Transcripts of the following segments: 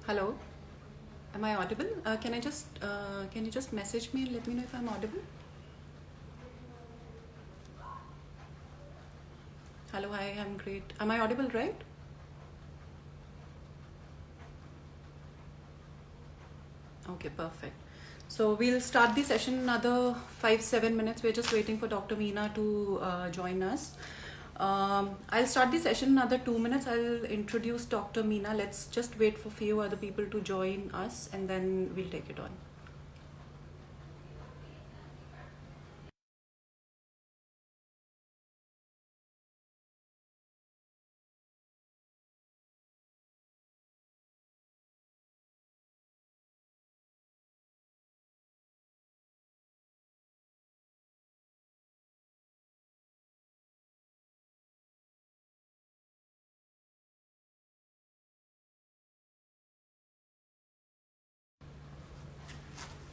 Hello, am I audible? Can you just message me and let me know if I'm audible? Hello, hi, I'm great. Am I audible, right? Okay, perfect. So we'll start the session in another 5-7 minutes. We're just waiting for Dr. Meena to join us. I'll start the session in another 2 minutes. I'll introduce Dr. Meena. Let's just wait for a few other people to join us and then we'll take it on.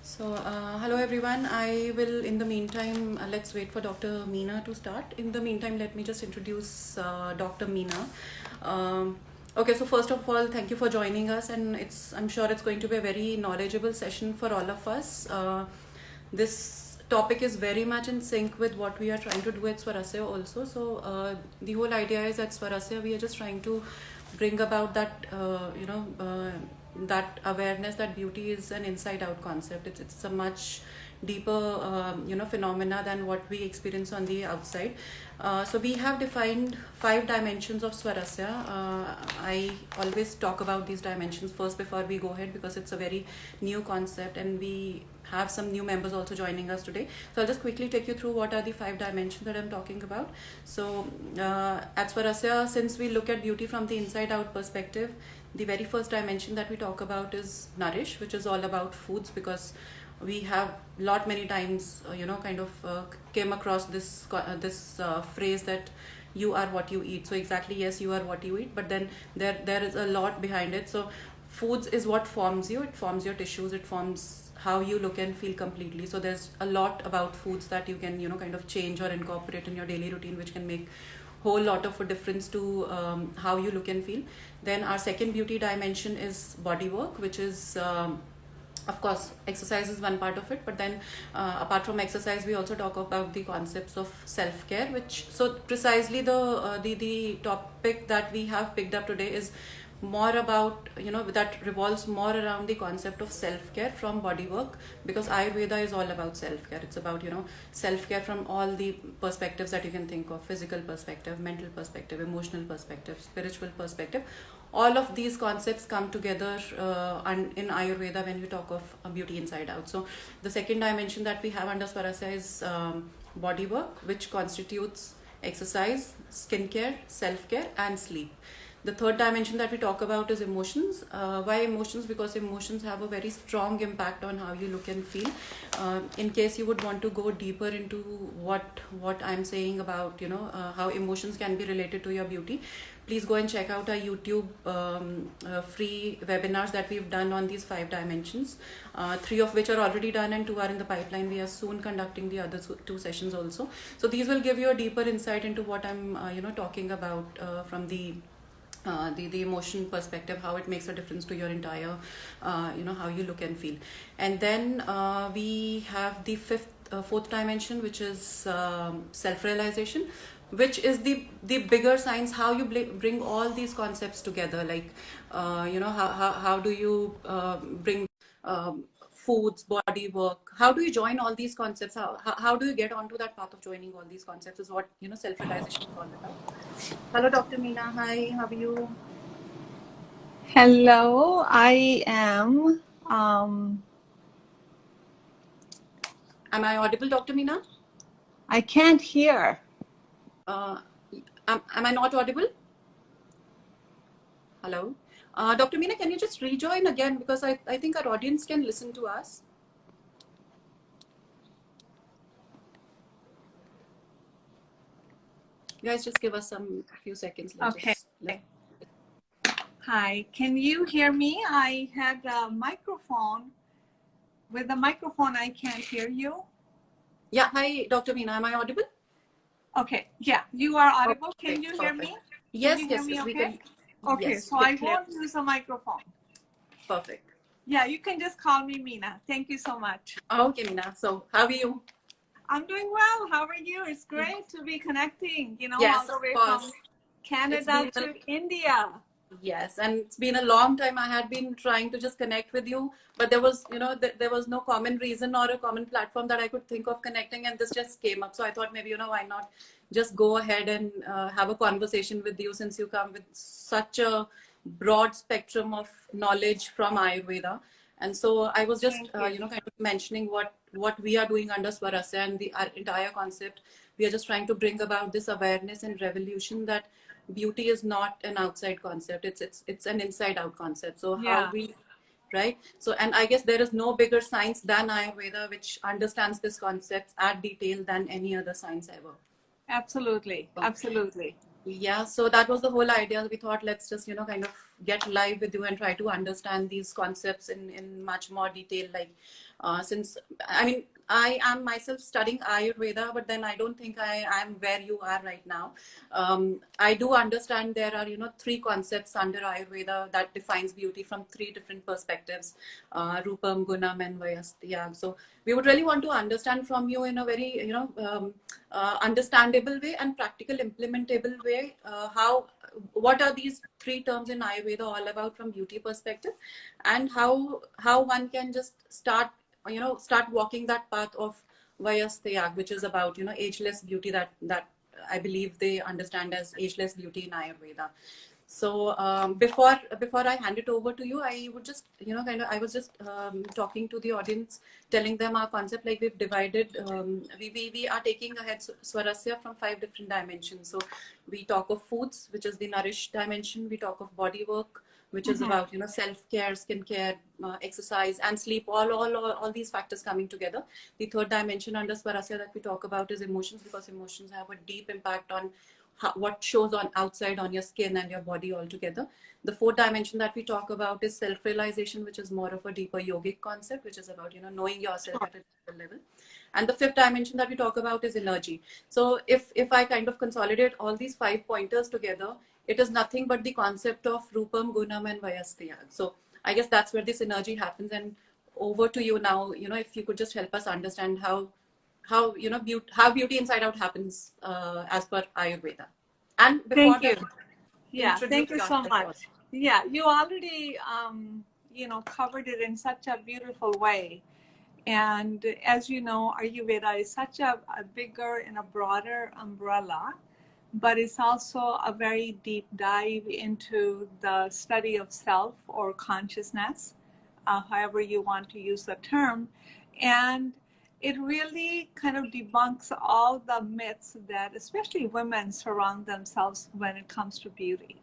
So, hello everyone. I will, in the meantime, let's wait for Dr. Meena to start. In the meantime, let me just introduce Dr. Meena. Okay, so first of all, thank you for joining us, and I'm sure it's going to be a very knowledgeable session for all of us. This topic is very much in sync with what we are trying to do at Svarasya also. So, the whole idea is at Svarasya, we are just trying to bring about that, that awareness that beauty is an inside out concept. It's a much deeper phenomena than what we experience on the outside. So we have defined 5 dimensions of Svarasya. I always talk about these dimensions first before we go ahead because it's a very new concept and we have some new members also joining us today. So I'll just quickly take you through what are the 5 dimensions that I'm talking about. So at Svarasya, since we look at beauty from the inside out perspective, the very first dimension that we talk about is nourish, which is all about foods, because we have many times came across this phrase that you are what you eat. So exactly, yes, you are what you eat, but then there is a lot behind it. So foods is what forms you. It forms your tissues, it forms how you look and feel completely. So there's a lot about foods that you can kind of change or incorporate in your daily routine, which can make whole lot of a difference to how you look and feel. Then our second beauty dimension is body work, which is of course exercise is one part of it, but then apart from exercise we also talk about the concepts of self-care, which so precisely the topic that we have picked up today is more about that revolves more around the concept of self-care from body work, because Ayurveda is all about self-care. It's about self-care from all the perspectives that you can think of: physical perspective, mental perspective, emotional perspective, spiritual perspective. All of these concepts come together and in Ayurveda when we talk of beauty inside out. So the second dimension that we have under Svarasya is body work, which constitutes exercise, skincare, self-care and sleep. The third dimension that we talk about is emotions. Why emotions? Because emotions have a very strong impact on how you look and feel. In case you would want to go deeper into what I'm saying about how emotions can be related to your beauty, please go and check out our YouTube free webinars that we've done on these 5 dimensions. 3 of which are already done and 2 are in the pipeline. We are soon conducting the other 2 sessions also. So these will give you a deeper insight into what I'm talking about from the emotion perspective, how it makes a difference to your entire how you look and feel. And then we have the fourth dimension, which is self-realization, which is the bigger science, how you bring all these concepts together, like how do you bring foods, body work, how do you join all these concepts, how do you get onto that path of joining all these concepts is what self-realization is all about. Hello, Dr. Meena. Hi, how are you? Hello, I am. Am I audible, Dr. Meena? I can't hear. Am I not audible? Hello? Dr. Meena, can you just rejoin again? Because I think our audience can listen to us. You guys just give us a few seconds. Okay. Hi, can you hear me? I had a microphone. With the microphone, I can't hear you. Yeah, hi, Dr. Meena. Am I audible? Okay, yeah, you are audible. Okay, can you hear me? Yes, Can you yes, hear me yes, okay? we can. Okay, Yes, so I won't use a microphone. Perfect. Yeah, you can just call me Meena. Thank you so much. Okay, Meena. So how are you? I'm doing well. How are you? It's great to be connecting, all Yes, the of way from course. It's Canada been a to India. Yes, and it's been a long time. I had been trying to just connect with you, but there was, there was no common reason or a common platform that I could think of connecting, and this just came up. So I thought maybe, why not just go ahead and have a conversation with you, since you come with such a broad spectrum of knowledge from Ayurveda. And so I was just, Thank you. kind of mentioning what we are doing under Svarasya and the our entire concept. We are just trying to bring about this awareness and revolution that beauty is not an outside concept. It's an inside out concept. So how Yeah, we, right? So, and I guess there is no bigger science than Ayurveda, which understands this concept at detail than any other science ever. absolutely. Absolutely. Yeah, so that was the whole idea. We thought, let's just, kind of get live with you and try to understand these concepts in much more detail. Like, since, I mean, I am myself studying Ayurveda, but then I don't think I am where you are right now. I do understand there are, three concepts under Ayurveda that defines beauty from three different perspectives, Rupam, Gunam, and Vayastya. So we would really want to understand from you in a very, understandable way and practical implementable way, what are these three terms in Ayurveda all about from beauty perspective, and how one can just start walking that path of Vayastya, which is about ageless beauty, that I believe they understand as ageless beauty in Ayurveda. So before I hand it over to you, I would just I was just talking to the audience, telling them our concept. Like, we've divided, we are taking ahead Svarasya from 5 different dimensions. So we talk of foods, which is the nourish dimension. We talk of body work, which is about self-care, skincare, exercise, and sleep. All these factors coming together. The third dimension under Svarasya that we talk about is emotions, because emotions have a deep impact on what shows on outside on your skin and your body altogether. The fourth dimension that we talk about is self-realization, which is more of a deeper yogic concept, which is about knowing yourself at a deeper level. And the fifth dimension that we talk about is energy. So if I kind of consolidate all these 5 pointers together, it is nothing but the concept of Rupam, Gunam, and Vayastya. So I guess that's where this energy happens. And over to you now, if you could just help us understand how beauty inside out happens, as per Ayurveda. And before Thank you. that, Yeah, introduce thank you so yourself first. much. Yeah, you already, covered it in such a beautiful way. And as you know, Ayurveda is such a bigger and a broader umbrella, but it's also a very deep dive into the study of self or consciousness, however you want to use the term. And it really kind of debunks all the myths that especially women surround themselves when it comes to beauty.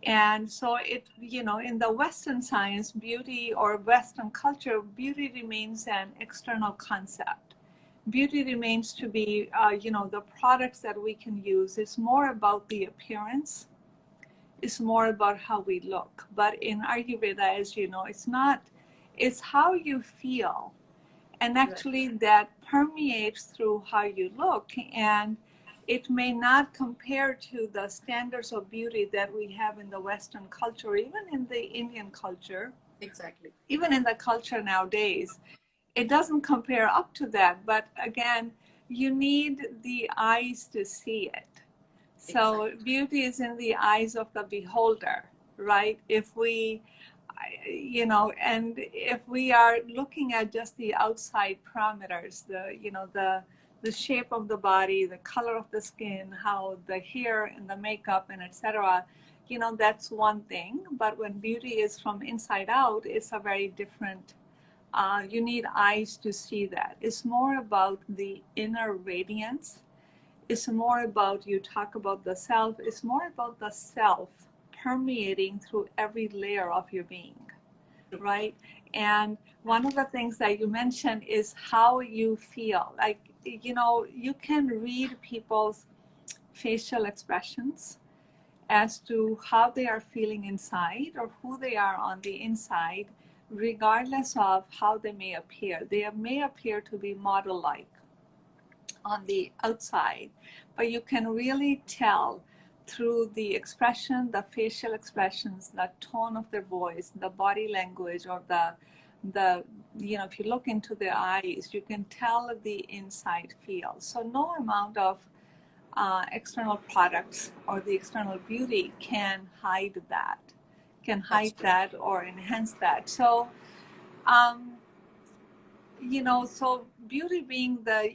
And so in the Western science, beauty or Western culture, beauty remains an external concept. Beauty remains to be, the products that we can use. It's more about the appearance. It's more about how we look. But in Ayurveda, as you know, it's not, it's how you feel. And actually that permeates through how you look. And it may not compare to the standards of beauty that we have in the Western culture, even in the Indian culture. Exactly. Even in the culture nowadays, it doesn't compare up to that. But again, you need the eyes to see it. So beauty is in the eyes of the beholder, right? If we, and if we are looking at just the outside parameters, the shape of the body, the color of the skin, how the hair and the makeup and etc., that's one thing. But when beauty is from inside out, it's a very different. You need eyes to see that. It's more about the inner radiance. It's more about, you talk about the self, it's more about the self permeating through every layer of your being, right? And one of the things that you mentioned is how you feel. Like, you can read people's facial expressions as to how they are feeling inside or who they are on the inside, regardless of how they may appear. They may appear to be model-like on the outside, but you can really tell through the expression, the facial expressions, the tone of their voice, the body language, or the if you look into their eyes, you can tell the inside feel. So no amount of external products or the external beauty can hide that, or enhance that. So so beauty being the,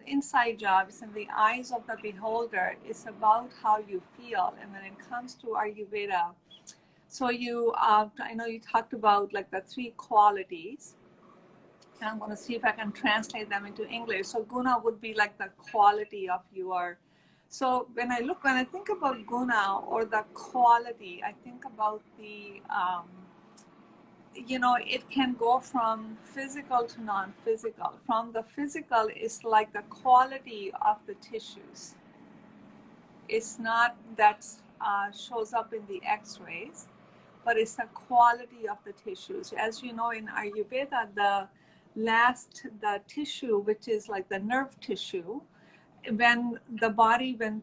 inside job is in the eyes of the beholder. It's about how you feel. And when it comes to Ayurveda, so I know you talked about like the three qualities. And I'm going to see if I can translate them into English. So guna would be like the quality of your. So when I think about guna or the quality, I think about the it can go from physical to non-physical. From the physical, it's like the quality of the tissues. It's not that shows up in the x-rays, but it's the quality of the tissues. As you know, in Ayurveda, the tissue, which is like the nerve tissue, when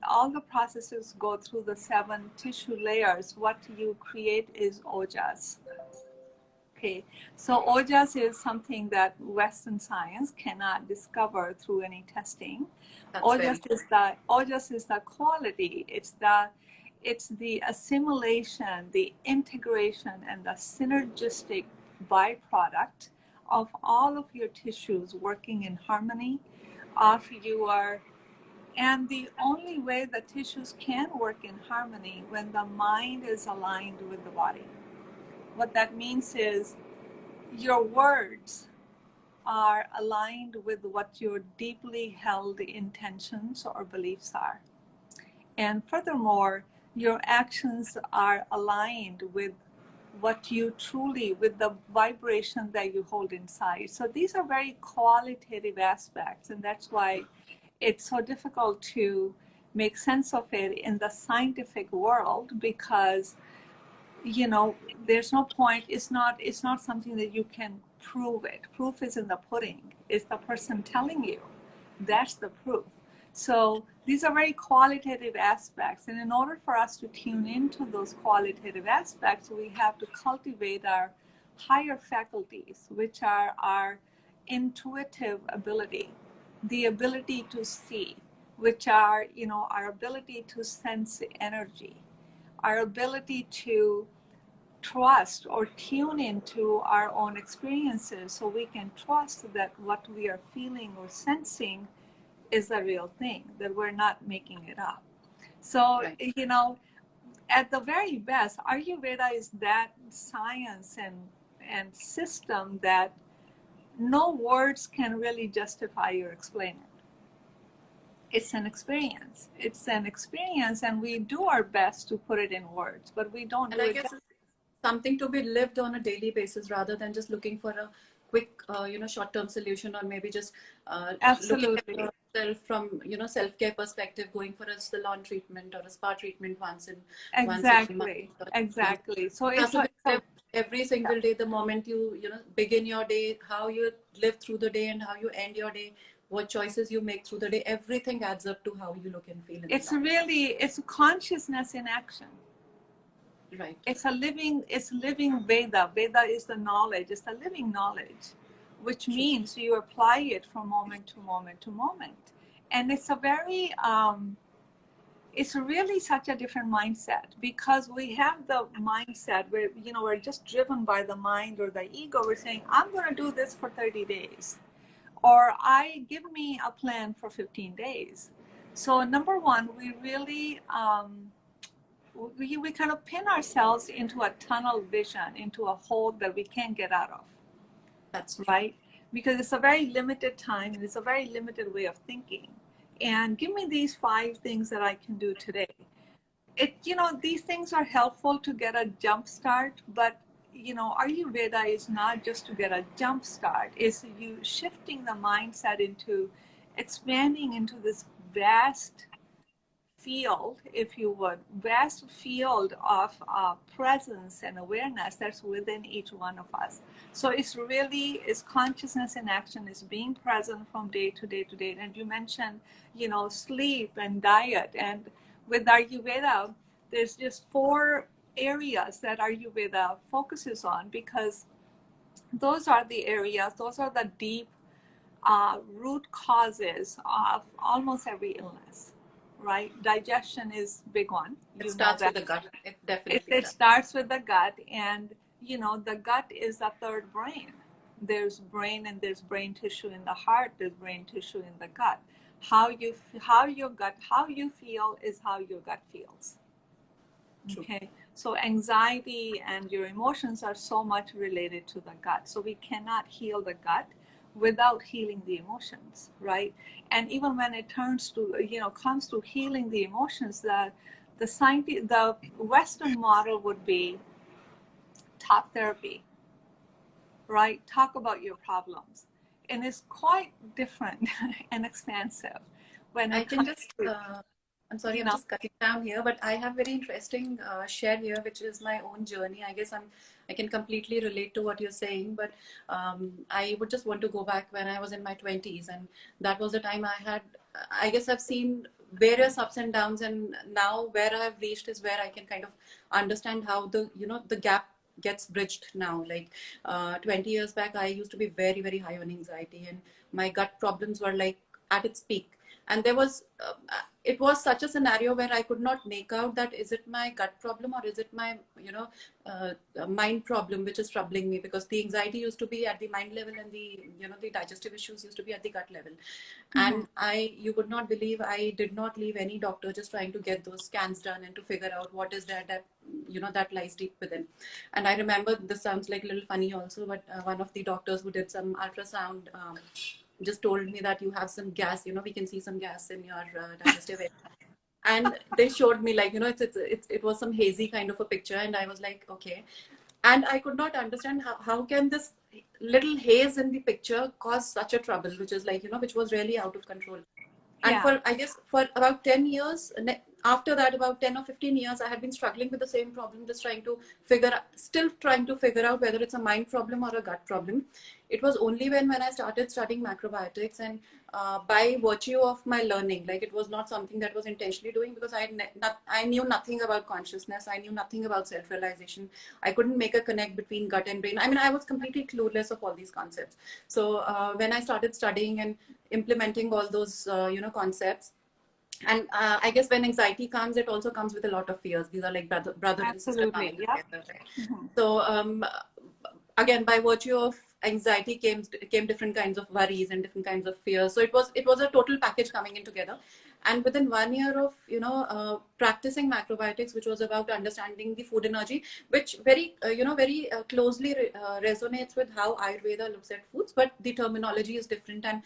all the processes go through the 7 tissue layers, what you create is ojas. Okay, so ojas is something that Western science cannot discover through any testing. Ojas is the quality. It's the assimilation, the integration, and the synergistic byproduct of all of your tissues working in harmony and the only way the tissues can work in harmony when the mind is aligned with the body. What that means is your words are aligned with what your deeply held intentions or beliefs are. And furthermore, your actions are aligned with with the vibration that you hold inside. So these are very qualitative aspects, and that's why it's so difficult to make sense of it in the scientific world, because there's no point. It's not something that you can prove it. Proof is in the pudding. It's the person telling you. That's the proof. So these are very qualitative aspects. And in order for us to tune into those qualitative aspects, we have to cultivate our higher faculties, which are our intuitive ability, the ability to see, which are, our ability to sense energy, our ability to trust or tune into our own experiences so we can trust that what we are feeling or sensing is the real thing, that we're not making it up. So, right. At the very best, Ayurveda is that science and system that no words can really justify or explain it. It's an experience. And we do our best to put it in words, but we don't do it. Something to be lived on a daily basis rather than just looking for a quick, short-term solution, or maybe just Absolutely. looking at yourself from, self-care perspective, going for a salon treatment or a spa treatment once in a month. Exactly. So it's every single day, the moment you begin your day, how you live through the day and how you end your day, what choices you make through the day, everything adds up to how you look and feel. It's consciousness in action. Right. It's living Veda. Veda is the knowledge. It's the living knowledge, which means you apply it from moment to moment to moment. And it's it's really such a different mindset, because we have the mindset where, we're just driven by the mind or the ego. We're saying, I'm going to do this for 30 days, or give me a plan for 15 days. So number one, we really, we kind of pin ourselves into a tunnel vision, into a hole that we can't get out of. That's right. Because it's a very limited time and it's a very limited way of thinking. And give me these 5 things that I can do today. These things are helpful to get a jump start, but Ayurveda is not just to get a jump start. It's you shifting the mindset into expanding into this vast field, if you would, vast field of presence and awareness that's within each one of us. So it's consciousness in action, is being present from day to day to day. And you mentioned, sleep and diet. And with Ayurveda, there's just 4 areas that Ayurveda focuses on, because those are the areas, those are the deep root causes of almost every illness, right? Digestion is big one. It You know starts with that. the gut. It It, definitely it starts. starts with the gut, and the gut is the third brain. There's brain, and there's brain tissue in the heart. There's brain tissue in the gut. How you feel is how your gut feels. True. Okay, so anxiety and your emotions are so much related to the gut. So we cannot heal the gut without healing the emotions, right? And even when it comes to healing the emotions, the Western model would be talk therapy, right? Talk about your problems, and it's quite different and expansive when I it can comes just, to I'm sorry, you I'm know. just cutting down here, but I have very interesting share here, which is my own journey. I guess I can completely relate to what you're saying, but I would just want to go back when I was in my 20s, and that was the time I guess I've seen various ups and downs, and now where I've reached is where I can kind of understand how the gap gets bridged now. Like 20 years back, I used to be very, very high on anxiety, and my gut problems were like at its peak. And it was such a scenario where I could not make out that is it my gut problem or is it my mind problem which is troubling me, because the anxiety used to be at the mind level, and the digestive issues used to be at the gut level. Mm-hmm. And you would not believe, I did not leave any doctor just trying to get those scans done and to figure out what is there that lies deep within. And I remember, this sounds like a little funny also, but one of the doctors who did some ultrasound just told me that you have some gas, we can see some gas in your digestive area. And they showed me, like, it was some hazy kind of a picture, and I was like, okay. And I could not understand how can this little haze in the picture cause such a trouble, which is like, which was really out of control. And Yeah. I guess for about 10 years, after that, about 10 or 15 years, I had been struggling with the same problem, just still trying to figure out whether it's a mind problem or a gut problem. It was only when I started studying macrobiotics, and by virtue of my learning, like, it was not something that was intentionally doing, because I knew nothing about consciousness. I knew nothing about self-realization. I couldn't make a connect between gut and brain. I mean, I was completely clueless of all these concepts. So when I started studying and implementing all those concepts, and I guess when anxiety comes, it also comes with a lot of fears. These are like brother and sister Absolutely. coming Yeah. together, right? Mm-hmm. So again, by virtue of anxiety came different kinds of worries and different kinds of fears. So it was a total package coming in together. And within 1 year of practicing macrobiotics, which was about understanding the food energy, which very closely resonates with how Ayurveda looks at foods, but the terminology is different, and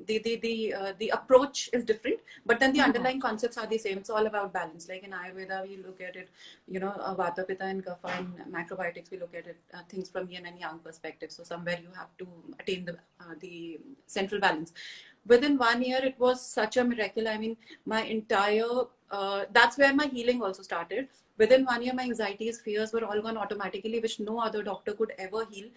the approach is different, but then the underlying concepts are the same. It's all about balance. Like in Ayurveda, we look at it, Vata, Pitta, and Kapha. In macrobiotics, we look at it things from yin and yang perspective. So somewhere you have to attain the central balance. Within 1 year, it was such a miracle. I mean, my entire that's where my healing also started. Within 1 year, my anxieties, fears were all gone automatically, which no other doctor could ever heal.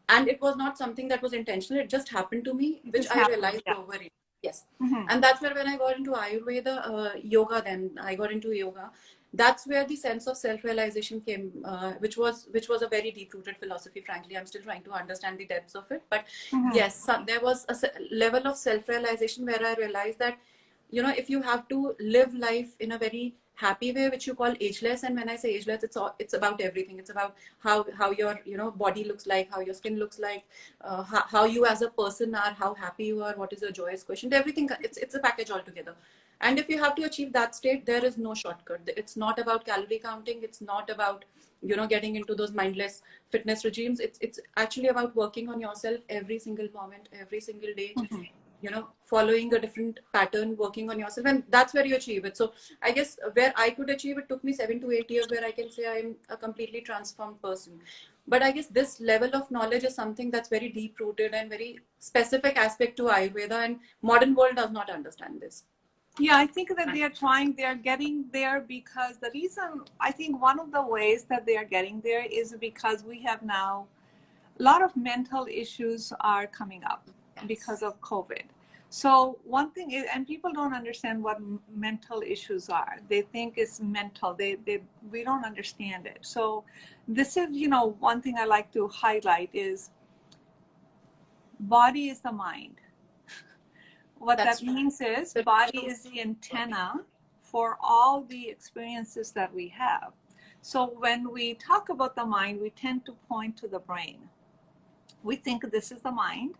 And it was not something that was intentional. It just happened to me, It which just I happened. realized Yeah. over it. Yes. Mm-hmm. And that's where, when I got into Ayurveda yoga, then I got into yoga. That's where the sense of self-realization came, which was a very deep-rooted philosophy. Frankly, I'm still trying to understand the depths of it. But Mm-hmm. yes, there was a level of self-realization where I realized that, if you have to live life in a very happy way, which you call ageless. And when I say ageless, it's about everything. It's about how your body looks like, how your skin looks like, how you as a person are, how happy you are, what is your joyous quotient, everything. It's a package altogether. And if you have to achieve that state, there is no shortcut. It's not about calorie counting. It's not about getting into those mindless fitness regimes. It's actually about working on yourself every single moment, every single day, following a different pattern, working on yourself, and that's where you achieve it. So I guess where I could achieve it took me 7 to 8 years, where I can say I'm a completely transformed person. But I guess this level of knowledge is something that's very deep rooted and very specific aspect to Ayurveda, and modern world does not understand this. Yeah, I think that they are getting there, because the reason, I think one of the ways that they are getting there is because we have now a lot of mental issues are coming up because of COVID. So one thing is, and people don't understand what mental issues are. They think it's mental. We don't understand it. So this is, one thing I like to highlight is body is the mind. What That's that means is true. body is the antenna for all the experiences that we have. So when we talk about the mind, we tend to point to the brain. We think this is the mind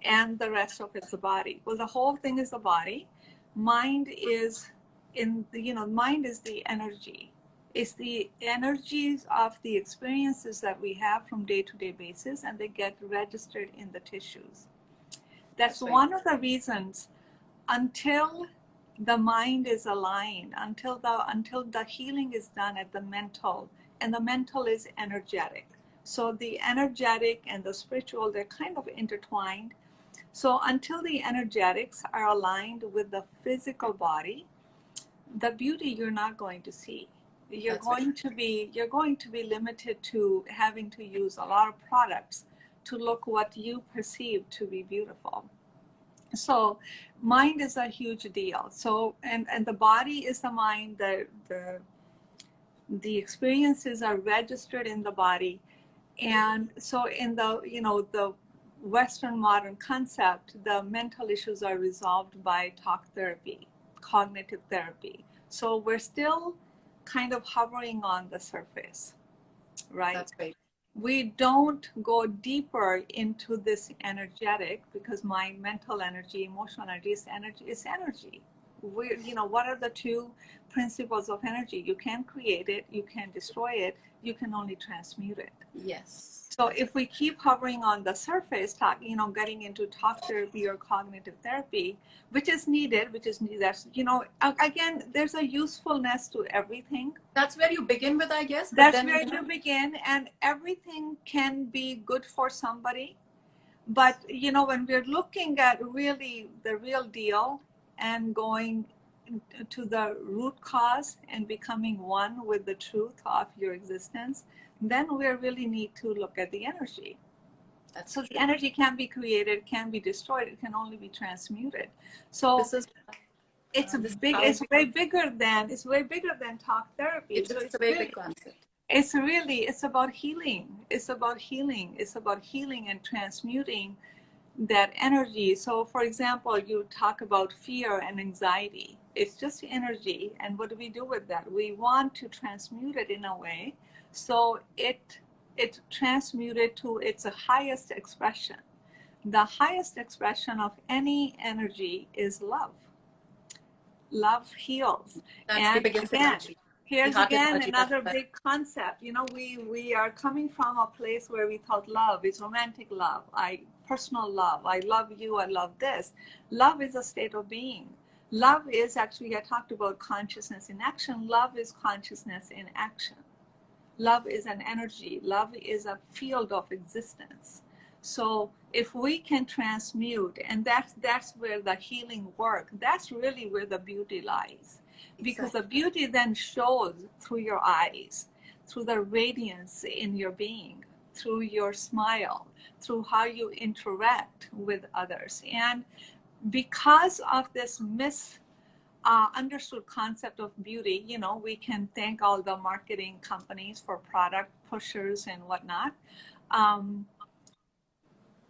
and the rest of it's the body. Well, the whole thing is the body. Mind is mind is the energy. It's the energies of the experiences that we have from day-to-day basis, and they get registered in the tissues. That's right. one of the reasons until the mind is aligned, until the healing is done at the mental, and the mental is energetic. So the energetic and the spiritual, they're kind of intertwined. So until the energetics are aligned with the physical body, the beauty you're not going to see. You're going to be limited to having to use a lot of products to look what you perceive to be beautiful. So mind is a huge deal. So and the body is the mind. The experiences are registered in the body, and so in the Western modern concept, the mental issues are resolved by talk therapy, cognitive therapy. So we're still kind of hovering on the surface, right? That's right. We don't go deeper into this energetic, because mind, mental energy, emotional energy is energy. What are the two principles of energy? You can't create it, you can't destroy it, you can only transmute it. Yes. So if we keep hovering on the surface, getting into talk therapy or cognitive therapy, which is needed, that's, again, there's a usefulness to everything. That's where you begin with, I guess. That's where you begin, and everything can be good for somebody. But, when we're looking at really the real deal and going to the root cause and becoming one with the truth of your existence, then we really need to look at the energy. So the energy can be created, can be destroyed, it can only be transmuted. So it's way bigger than talk therapy. It's a very big concept. It's about healing. It's about healing and transmuting that energy. So for example, you talk about fear and anxiety. It's just energy. And what do we do with that? We want to transmute it in a way so it transmuted to its highest expression. The highest expression of any energy is love. Love heals. That's the biggest energy. Here's again another big concept. We are coming from a place where we thought love is romantic love, personal love. I love you, I love this. Love is a state of being. Love is actually, I talked about consciousness in action. Love is consciousness in action. Love is an energy. Love is a field of existence. So if we can transmute, and that's where the healing work, that's really where the beauty lies. Because the beauty then shows through your eyes, through the radiance in your being, through your smile, through how you interact with others. And because of this misunderstood concept of beauty, we can thank all the marketing companies for product pushers and whatnot.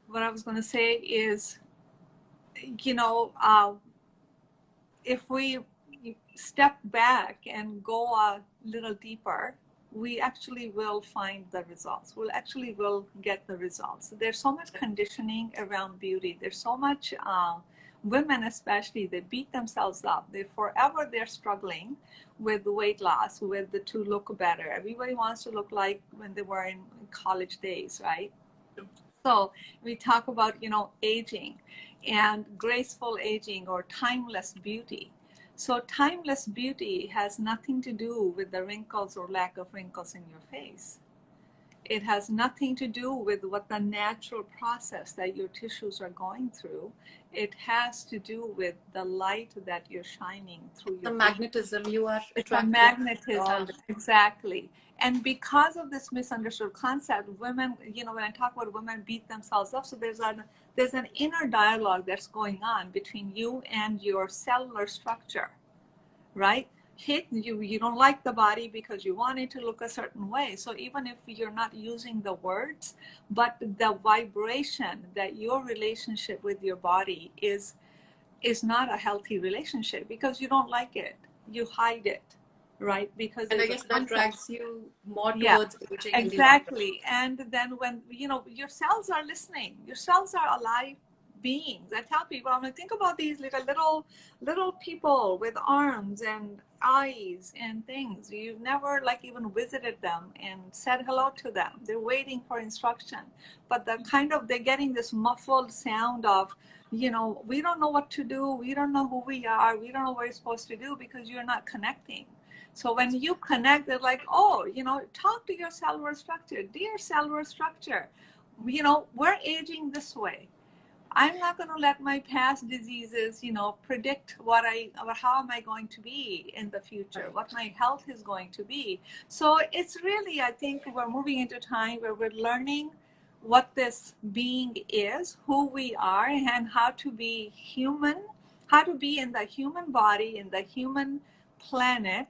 What I was going to say is, if we step back and go a little deeper, we actually will find the results. We'll get the results. There's so much conditioning around beauty. There's so much, women especially, they beat themselves up. They're struggling with weight loss, to look better. Everybody wants to look like when they were in college days, right? So we talk about, aging and graceful aging or timeless beauty. So timeless beauty has nothing to do with the wrinkles or lack of wrinkles in your face. It has nothing to do with what the natural process that your tissues are going through. It has to do with the light that you're shining through your magnetism you are attracted. It's a magnetism, exactly. And because of this misunderstood concept, women, when I talk about women beat themselves up, so there's there's an inner dialogue that's going on between you and your cellular structure, right? You don't like the body because you want it to look a certain way. So even if you're not using the words, but the vibration that your relationship with your body is not a healthy relationship because you don't like it. You hide it, right? Because And I there's a guess that concept. drags you more Yeah, towards aging in the long run. exactly. And then when, your cells are listening, your cells are alive beings. I tell people, I'm like, think about these little people with arms and eyes and things. You've never like even visited them and said hello to them. They're waiting for instruction. But they're getting this muffled sound of, we don't know what to do. We don't know who we are. We don't know what we're supposed to do because you're not connecting. So when you connect, they're like, oh, talk to your cellular structure. Dear cellular structure, we're aging this way. I'm not going to let my past diseases, predict how am I going to be in the future, what my health is going to be. So it's really, I think we're moving into time where we're learning what this being is, who we are, and how to be human, how to be in the human body, in the human planet,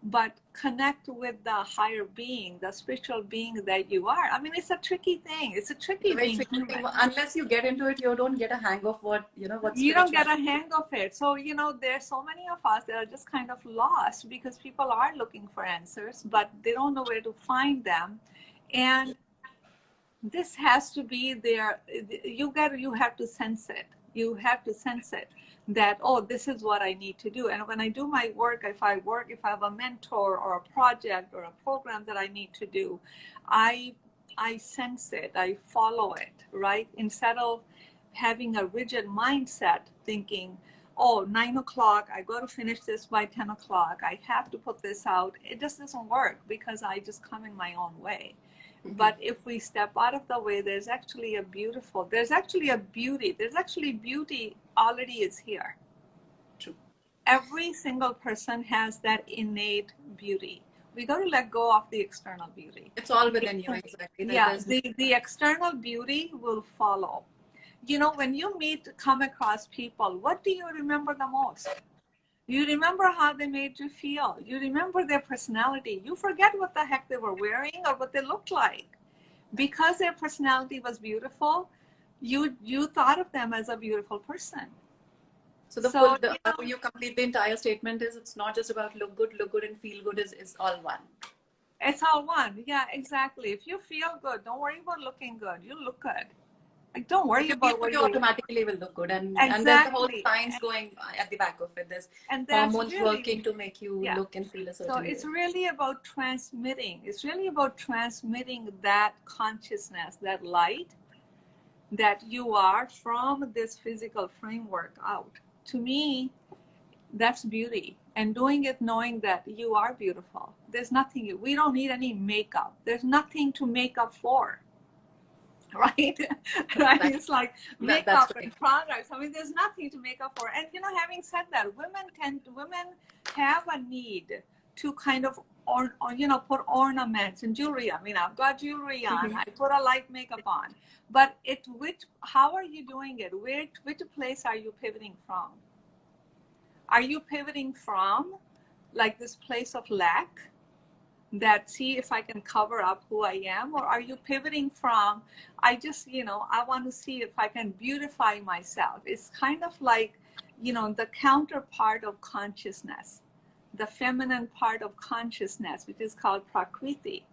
but connect with the higher being, the spiritual being that you are. I mean, it's a tricky thing. It's a tricky Very being tricky thing. human. Unless you get into it, you don't get a hang of what You don't spiritual. get a hang of it. So, there's so many of us that are just kind of lost because people are looking for answers, but they don't know where to find them. And this has to be there. You have to sense it. You have to sense it that, oh, this is what I need to do. And when I do my work, if I have a mentor or a project or a program that I need to do, I sense it, I follow it, right? Instead of having a rigid mindset thinking, oh, 9 o'clock, I got to finish this by 10 o'clock. I have to put this out. It just doesn't work because I just come in my own way. But if we step out of the way, there's actually beauty already is here. True. Every single person has that innate beauty. We got to let go of the external beauty. It's all within you, exactly. Yeah, the external beauty will follow. When you come across people, what do you remember the most? You remember how they made you feel. You remember their personality. You forget what the heck they were wearing or what they looked like. Because their personality was beautiful, you thought of them as a beautiful person. So how you complete the entire statement is it's not just about look good and feel good is all one. It's all one. Yeah, exactly. If you feel good, don't worry about looking good. You look good. Like, don't worry about what you automatically will look good, and exactly. and there's the whole science going at the back of it. There's hormones working to make you look and feel a certain way. So it's really about transmitting. It's really about transmitting that consciousness, that light that you are from this physical framework out. To me, that's beauty. And doing it knowing that you are beautiful. There's nothing, we don't need any makeup. There's nothing to make up for. Right? Right? It's like makeup and products. I mean, there's nothing to make up for. And having said that, women have a need to kind of put ornaments and jewelry. I mean, I've got jewelry on. I put a light makeup on. But how are you doing it? Which place are you pivoting from? Are you pivoting from like this place of lack? That see if I can cover up who I am, or are you pivoting from I want to see if I can beautify myself? It's kind of like the counterpart of consciousness, the feminine part of consciousness, which is called Prakriti.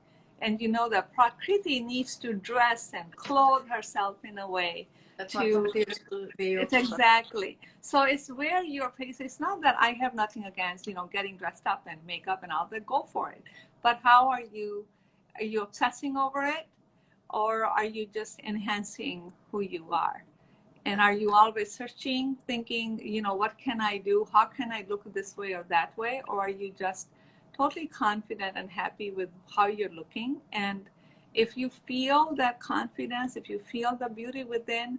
And that Prakriti needs to dress and clothe herself in a way it's exactly. So it's where your place. It's not that I have nothing against getting dressed up and makeup and all that. Go for it. But how are you obsessing over it, or are you just enhancing who you are? And are you always searching, thinking, what can I do? How can I look this way or that way? Or are you just totally confident and happy with how you're looking? And if you feel that confidence, if you feel the beauty within,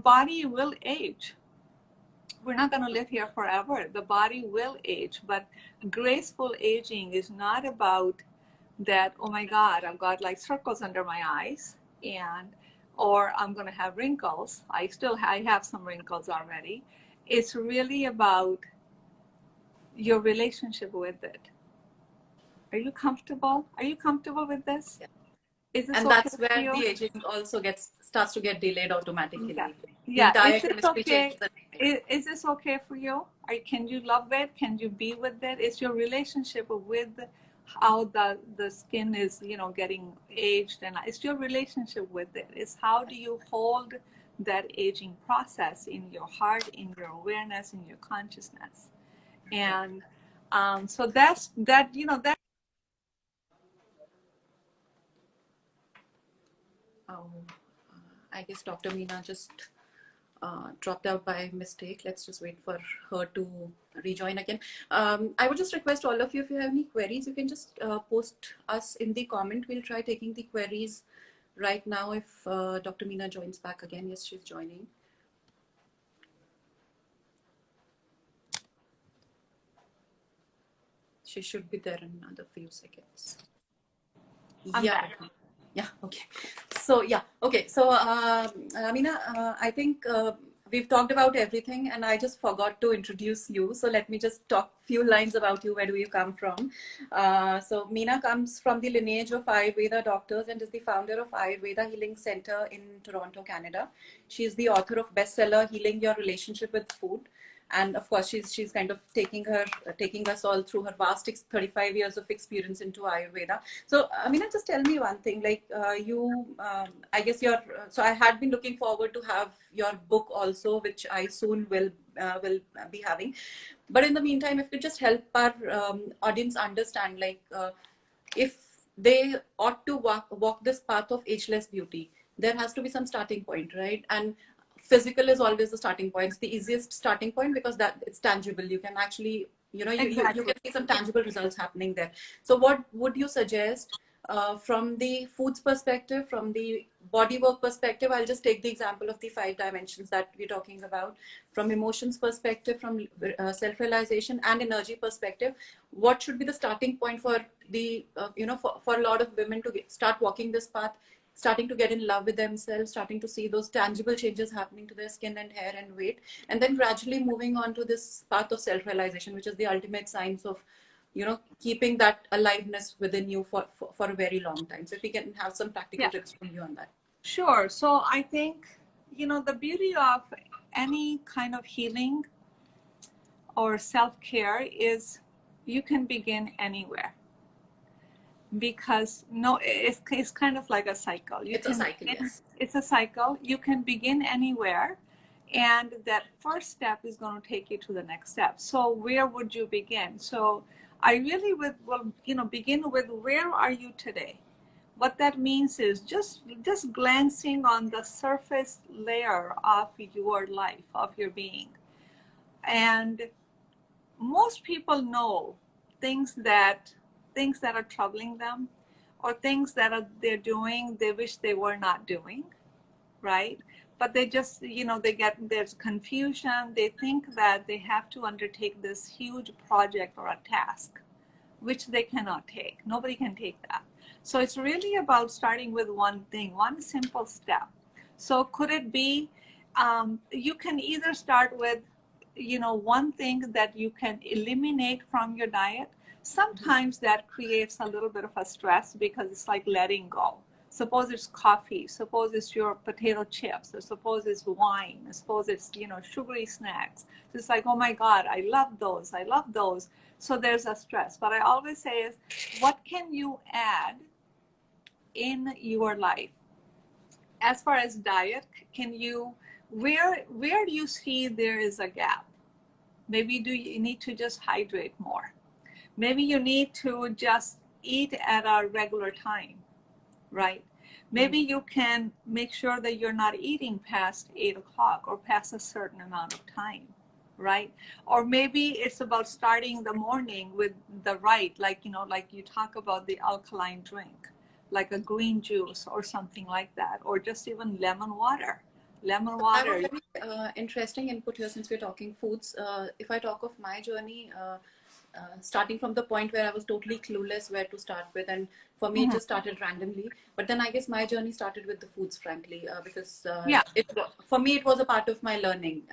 body will age. We're not going to live here forever. The body will age, but graceful aging is not about that, oh my God, I've got like circles under my eyes, and or I'm going to have wrinkles. I have some wrinkles already. It's really about your relationship with it. Are you comfortable? Are you comfortable with this? Yeah. Is this And okay that's for where you? the aging also starts to get delayed Yeah. automatically. The Yeah. Is entire this chemistry okay? changes. And Is this okay for you? Can you love it? Can you be with it? It's your relationship with how the skin is, getting aged, and it's your relationship with it. It's how do you hold that aging process in your heart, in your awareness, in your consciousness. And so that's that, that. oh, I guess Dr. Meena just dropped out by mistake. Let's just wait for her to rejoin again. I would just request all of you, if you have any queries, you can just post us in the comment. We'll try taking the queries right now if Dr. Meena joins back again. Yes, she's joining. She should be there in another few seconds. I'm Yeah. back. Yeah. Okay. So yeah. Okay. So Meena, I think we've talked about everything, and I just forgot to introduce you. So let me just talk few lines about you. Where do you come from? So Meena comes from the lineage of Ayurveda doctors and is the founder of Ayurveda Healing Center in Toronto, Canada. She is the author of bestseller Healing Your Relationship with Food. And of course, she's kind of taking us all through her vast 35 years of experience into Ayurveda. So, Amina, just tell me one thing. Like I guess so I had been looking forward to have your book also, which I soon will be having. But in the meantime, if you just help our audience understand, like if they ought to walk this path of ageless beauty, there has to be some starting point, right? And physical is always the starting point. It's the easiest starting point because that it's tangible. You can actually, you Exactly. can see some tangible results happening there. So what would you suggest from the foods perspective, from the body work perspective? I'll just take the example of the 5 dimensions that we're talking about. From emotions perspective, from self-realization and energy perspective, what should be the starting point for the for a lot of women to start walking this path, starting to get in love with themselves, starting to see those tangible changes happening to their skin and hair and weight, and then gradually moving on to this path of self-realization, which is the ultimate science of keeping that aliveness within you for a very long time. So if we can have some practical Yeah. tips from you on that. Sure. So I think, the beauty of any kind of healing or self-care is you can begin anywhere, because no, it's kind of like a cycle. It's a cycle, yes. It's a cycle. You can begin anywhere, and that first step is going to take you to the next step. So where would you begin? So I really will begin with, where are you today? What that means is just glancing on the surface layer of your life, of your being. And most people know things that are troubling them, or things that they're doing they wish they were not doing, right? But they just, there's confusion. They think that they have to undertake this huge project or a task, which they cannot take. Nobody can take that. So it's really about starting with one thing, one simple step. So could it be, you can either start with, one thing that you can eliminate from your diet. Sometimes that creates a little bit of a stress because it's like letting go. Suppose it's coffee, suppose it's your potato chips, or suppose it's wine, suppose it's, sugary snacks. So it's like, oh my God, I love those, I love those. So there's a stress. But I always say is, what can you add in your life? As far as diet, can you, where do you see there is a gap? Maybe do you need to just hydrate more? Maybe you need to just eat at a regular time, right? Maybe you can make sure that you're not eating past 8 o'clock or past a certain amount of time, right? Or maybe it's about starting the morning with the right, like you talk about the alkaline drink, like a green juice or something like that, or just even lemon water. Lemon I have water. a very interesting input here since we're talking foods. If I talk of my journey, starting from the point where I was totally clueless where to start with, and For me, it just started randomly. But then I guess my journey started with the foods, frankly, because Yeah. for me, it was a part of my learning.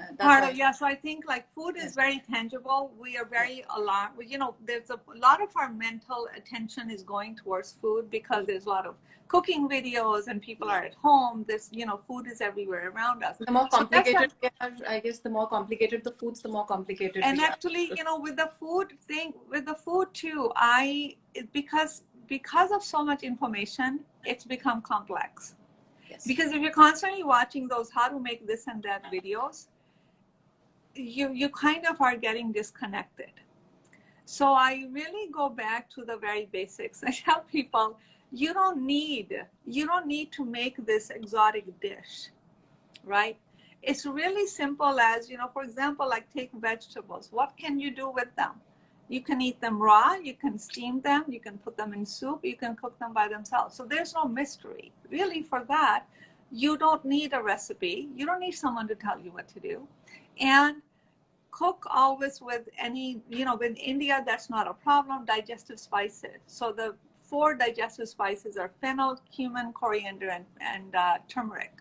So I think like food is Yes. very tangible. We are very alarmed. You know, there's a lot of our mental attention is going towards food because there's a lot of cooking videos and people are at home. There's, you know, food is everywhere around us. The more So that's complicated we are, I guess, the more complicated the foods, the more complicated and we are. actually, you know, with the food thing, with the food too, because of so much information, it's become complex. Yes. Because if you're constantly watching those how to make this and that videos, you kind of are getting disconnected. So I really go back to the very basics. I tell people, you don't need to make this exotic dish, right? It's really simple as, you know, for example, like take vegetables. What can you do with them? You can eat them raw, you can steam them, you can put them in soup, you can cook them by themselves. So there's no mystery. Really, for that, you don't need a recipe. You don't need someone to tell you what to do. And cook always with any, you know, in India, that's not a problem, digestive spices. So the 4 digestive spices are fennel, cumin, coriander, and turmeric.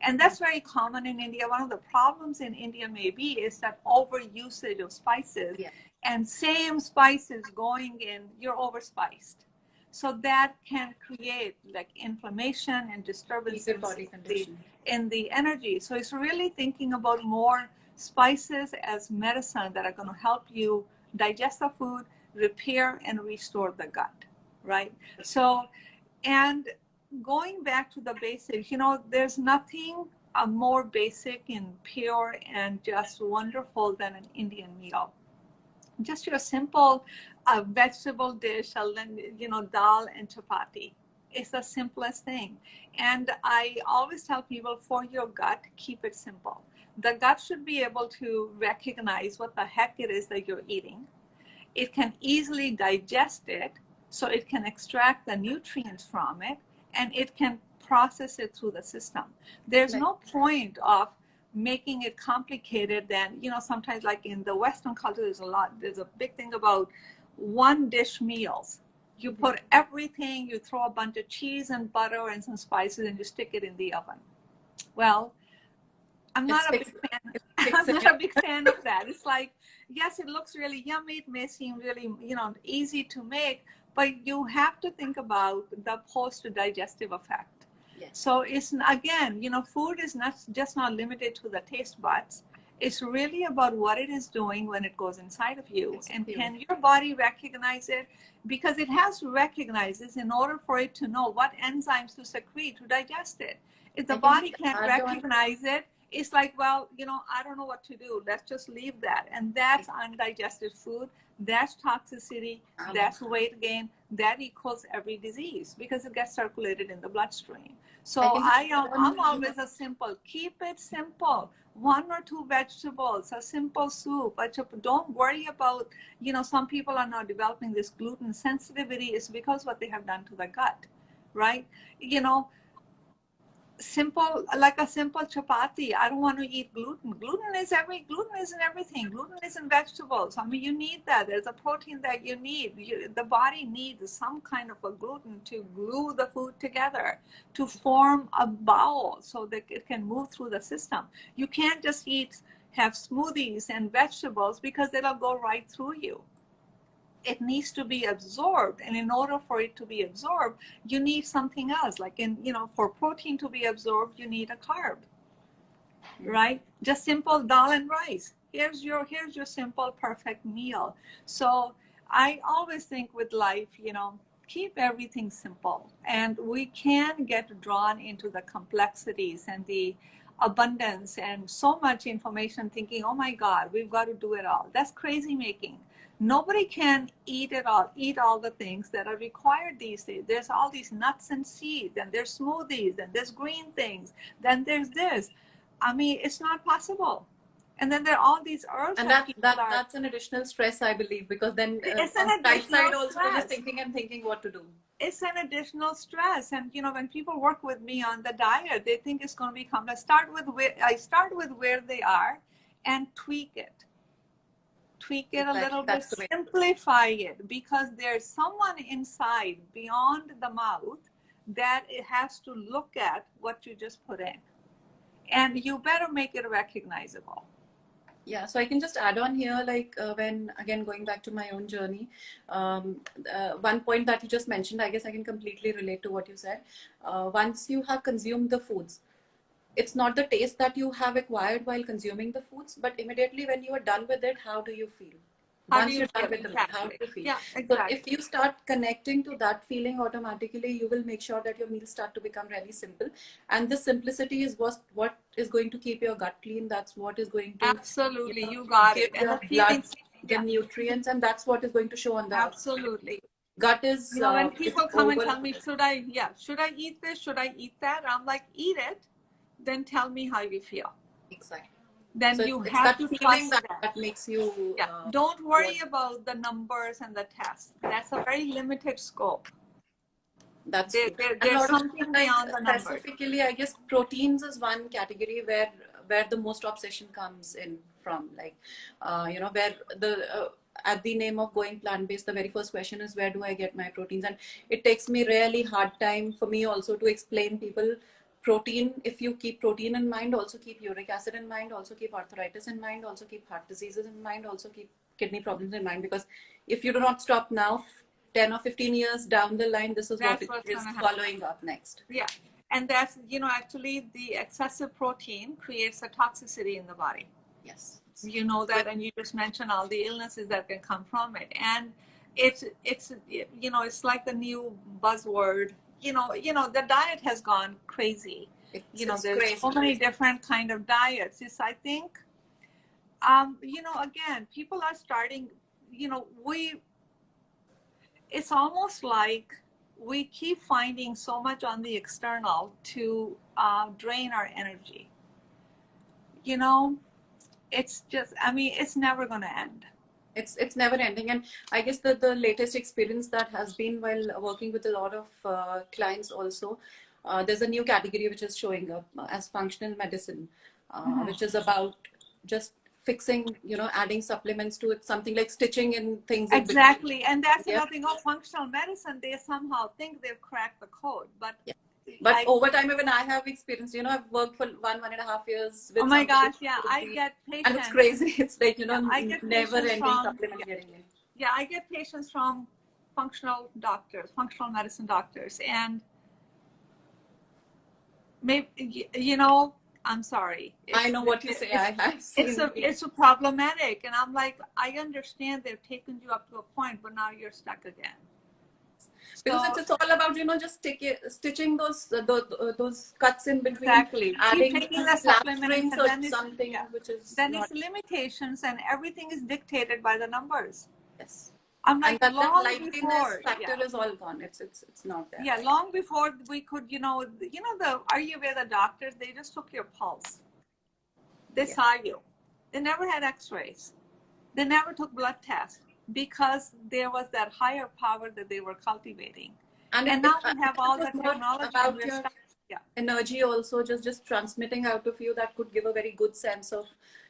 And that's very common in India. One of the problems in India maybe is that overusage of spices. Yeah. And same spices going in, you're overspiced. So that can create like inflammation and disturbance in the energy. So it's really thinking about more spices as medicine that are going to help you digest the food, repair and restore the gut, right? So, and going back to the basics, you know, there's nothing more basic and pure and just wonderful than an Indian meal. Just your simple vegetable dish, you know, dal and chapati. It's the simplest thing. And I always tell people, for your gut, keep it simple. The gut should be able to recognize what the heck it is that you're eating. It can easily digest it, so it can extract the nutrients from it, and it can process it through the system. There's no point of making it complicated than, you know, sometimes like in the Western culture, there's a big thing about one dish meals. You put everything, you throw a bunch of cheese and butter and some spices and you stick it in the oven. Well, I'm not a big fan of that. It's like, yes, it looks really yummy. It may seem really, you know, easy to make, but you have to think about the post-digestive effect. Yes. So it's, again, you know, food is not limited to the taste buds. It's really about what it is doing when it goes inside of you. And can your body recognize it? Because it has to recognize this in order for it to know what enzymes to secrete to digest it. If the body can't recognize it, it's like, well, you know, I don't know what to do. Let's just leave that. And that's undigested food. That's toxicity. That's weight gain. That equals every disease because it gets circulated in the bloodstream. So I'm always a simple. Keep it simple. 1 or 2 vegetables, a simple soup. Don't worry about, you know, some people are now developing this gluten sensitivity. It's because what they have done to the gut, right? You know, simple, like a simple chapati. I don't want to eat gluten. Gluten is in everything. Gluten is in vegetables. I mean, you need that. There's a protein that you need. The body needs some kind of a gluten to glue the food together, to form a bowel so that it can move through the system. You can't just have smoothies and vegetables because it'll go right through you. It needs to be absorbed, and in order for it to be absorbed, you need something else. Like for protein to be absorbed, you need a carb, right? Just simple dal and rice. Here's your simple, perfect meal. So I always think with life, keep everything simple, and we can get drawn into the complexities and the abundance and so much information, thinking, oh my God, we've got to do it all. That's crazy making. Nobody can eat all the things that are required these days. There's all these nuts and seeds, and there's smoothies, and there's green things, then there's this. I mean, it's not possible. And then there are all these herbs. And that's an additional stress, I believe, because then it's on an the right side also stress. just thinking what to do. It's an additional stress. And when people work with me on the diet, they think it's going to be complex. I start with where they are and tweak it. tweak it a Exactly. little bit, That's the way. simplify it, because there's someone inside beyond the mouth that it has to look at what you just put in. And you better make it recognizable. Yeah, so I can just add on here, like when again going back to my own journey, one point that you just mentioned, I guess I can completely relate to what you said. Once you have consumed the foods, it's not the taste that you have acquired while consuming the foods, but immediately when you are done with it, how do you feel? How do Once you you're feel? done with the meal, how do Exactly. you feel? Yeah, So exactly. if you start connecting to that feeling automatically, you will make sure that your meals start to become really simple. And the simplicity is what is going to keep your gut clean. That's what is going to, Absolutely, you got give it. And your the blood feelings, the yeah, nutrients, and that's what is going to show on the outside. absolutely. Gut is You know, when people come and tell me, should I eat this? Should I eat that? I'm like, eat it, then tell me how you feel. Exactly. Then So you it's have that to feeling trust that makes you. Yeah, don't worry about the numbers and the tests. That's a very limited scope. That's true. And a There's lot of something like beyond the numbers. specifically, I guess proteins is one category where the most obsession comes in from. Like, where the at the name of going plant-based, the very first question is, where do I get my proteins? And it takes me really hard time for me also to explain people protein. If you keep protein in mind, also keep uric acid in mind, also keep arthritis in mind, also keep heart diseases in mind, also keep kidney problems in mind. Because if you do not stop now, 10 or 15 years down the line, this is what is following up next. Yeah. And that's, actually the excessive protein creates a toxicity in the body. Yes. You know that, and you just mentioned all the illnesses that can come from it. And it's like the new buzzword, the diet has gone crazy. There's crazy. So many different kind of diets. I think, again, people are starting, it's almost like we keep finding so much on the external to drain our energy. It's just, it's never going to end. It's never ending. And I guess the latest experience that has been while working with a lot of clients also, there's a new category which is showing up as functional medicine, which is about just fixing, adding supplements to it, something like stitching in things. Exactly. And that's another thing of functional medicine. They somehow think they've cracked the code, but over time, even I have experienced, I've worked for 1.5 years with. Oh my gosh, yeah, I get patients. And it's crazy. It's like, I get never ending supplements getting in. Yeah, I get patients from functional functional medicine doctors. And maybe, I'm sorry. I know what you say. I have seen it's a problematic. And I'm like, I understand they've taken you up to a point, but now you're stuck again. Because it's all about, just stitching those cuts in between. Exactly. Adding keep taking the supplements, or something which is then it's limitations, and everything is dictated by the numbers. Yes. I'm like, and that long liveliness before factor is all gone. It's not there. Yeah, long before we could, the Ayurveda doctors, they just took your pulse. They saw you. They never had X-rays. They never took blood tests, because there was that higher power that they were cultivating. And now we have all the technology about your energy also, just transmitting out of you, that could give a very good sense of,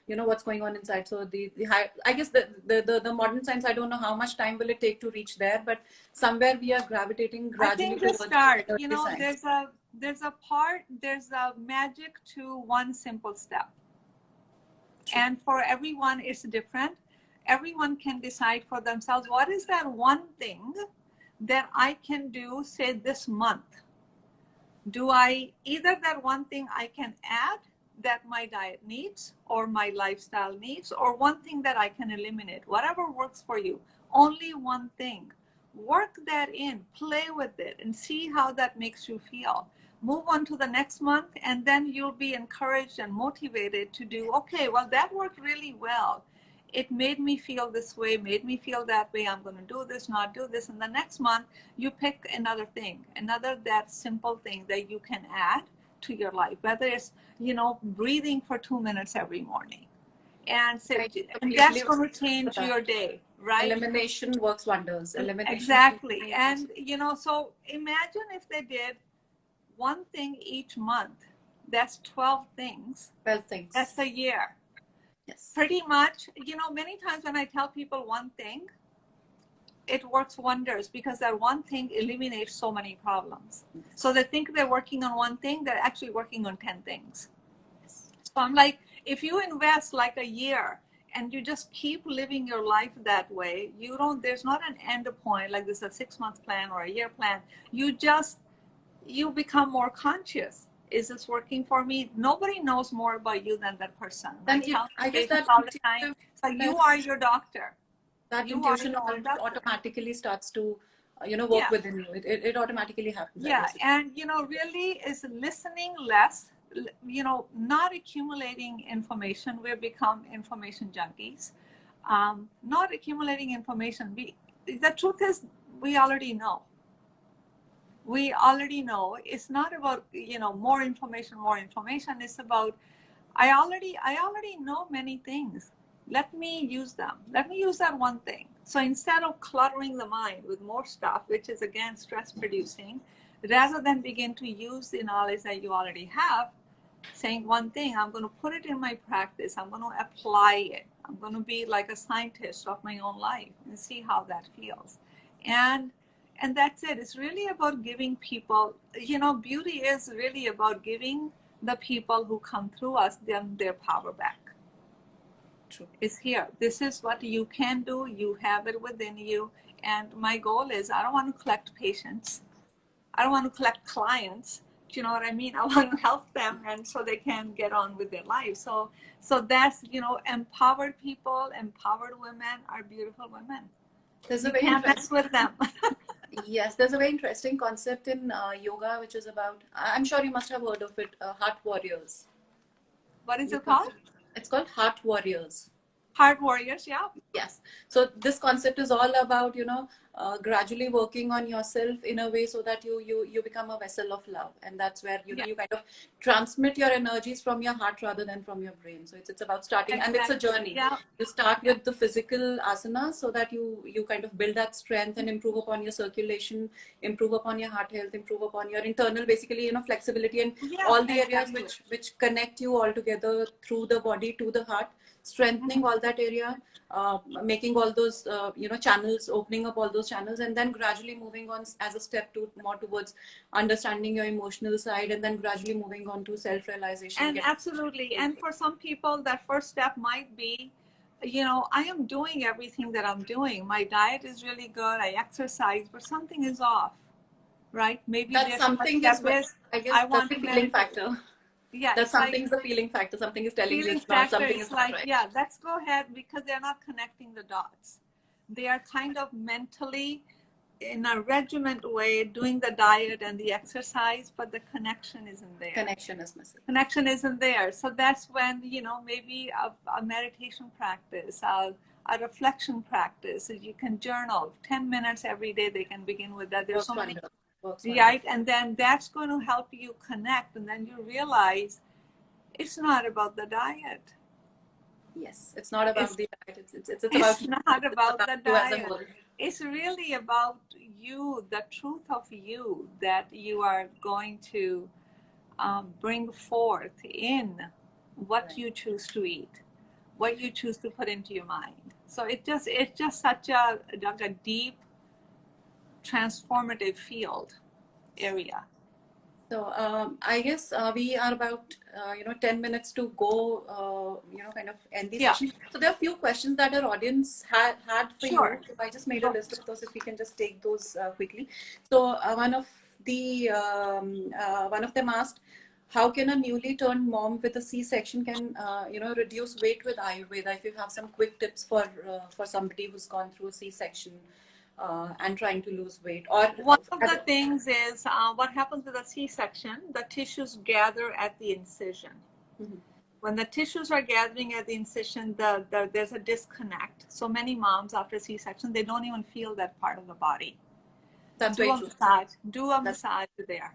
what's going on inside. So the high, I guess the modern science, I don't know how much time will it take to reach there, but somewhere we are gravitating gradually. I think to start, there's a magic to one simple step. And for everyone, it's different. Everyone can decide for themselves, what is that one thing that I can do, say, this month? Either that one thing I can add that my diet needs or my lifestyle needs, or one thing that I can eliminate, whatever works for you. Only one thing. Work that in, play with it, and see how that makes you feel. Move on to the next month, and then you'll be encouraged and motivated to do, okay, well, that worked really well. It made me feel this way, made me feel that way. I'm going to do this, not do this. And the next month, you pick another thing, that simple thing that you can add to your life, whether it's, breathing for 2 minutes every morning. And that's going to change your day, right? Elimination works wonders. Exactly. And, so imagine if they did one thing each month. That's 12 things. 12 things. That's a year. Yes. Pretty much, many times when I tell people one thing, it works wonders because that one thing eliminates so many problems. So they think they're working on one thing, they're actually working on 10 things. So I'm like, if you invest like a year and you just keep living your life that way, there's not an end point like this, a 6-month plan or a year plan. You become more conscious. Is this working for me? Nobody knows more about you than that person. Then I guess that all the time. It's like you are your doctor. That You are intuition your own doctor. automatically starts to work Yeah. within you. It automatically happens. Yeah, and really is listening less, not accumulating information. We've become information junkies. Not accumulating information. The truth is, we already know. We already know. It's not about more information, more information. It's about I already know many things. Let me use them. Let me use that one thing. So instead of cluttering the mind with more stuff, which is again stress producing, rather than begin to use the knowledge that you already have, saying one thing, I'm going to put it in my practice. I'm going to apply it. I'm going to be like a scientist of my own life and see how that feels. And that's it. It's really about giving people, beauty is really about giving the people who come through us them their power back. True. It's here. This is what you can do. You have it within you. And my goal is I don't want to collect patients. I don't want to collect clients. Do you know what I mean? I want to help them and so they can get on with their life. So that's, empowered people, empowered women are beautiful women. You can't mess with them. Yes, there's a very interesting concept in yoga, which is about, I'm sure you must have heard of it, heart warriors. What is it called? It's called heart warriors. Heart warriors, yeah. Yes. So this concept is all about, gradually working on yourself in a way so that you become a vessel of love. And that's where, you kind of transmit your energies from your heart rather than from your brain. So it's about starting, exactly. And it's a journey. Yeah. You start with the physical asanas so that you kind of build that strength and improve upon your circulation, improve upon your heart health, improve upon your internal, basically, flexibility and all the areas which connect you all together through the body to the heart, strengthening all that area, making all those channels, opening up all those channels, and then gradually moving on as a step more towards understanding your emotional side, and then gradually moving on to self-realization. And absolutely. And for some people, that first step might be, I am doing everything that I'm doing. My diet is really good. I exercise, but something is off, right? Maybe that's something is, I guess, that's the feeling factor. Yeah, that something's the feeling factor. Something is telling you it's not, something is not right. Yeah, let's go ahead, because they're not connecting the dots. They are kind of mentally, in a regiment way, doing the diet and the exercise, but the connection isn't there. Connection is missing. Connection isn't there. So that's when, maybe a meditation practice, a reflection practice. You can journal 10 minutes every day. They can begin with that. There's so many. Right, and then that's going to help you connect, and then you realize it's not about the diet. Yes, it's not about the diet. It's not about the diet. It's really about you, the truth of you that you are going to bring forth in what you choose to eat, what you choose to put into your mind. So it's just such a deep, transformative field area. So I guess we are about 10 minutes to go, kind of end the session. So there are a few questions that our audience had for you. So I just made a list of those. If we can just take those quickly. So one of them asked, how can a newly turned mom with a C-section can reduce weight with Ayurveda? If you have some quick tips for somebody who's gone through a C-section and trying to lose weight. Or one of the things is what happens with a C-section, the tissues gather at the incision. Mm-hmm. When the tissues are gathering at the incision, there's a disconnect. So many moms after C-section, they don't even feel that part of the body. That's do a massage there.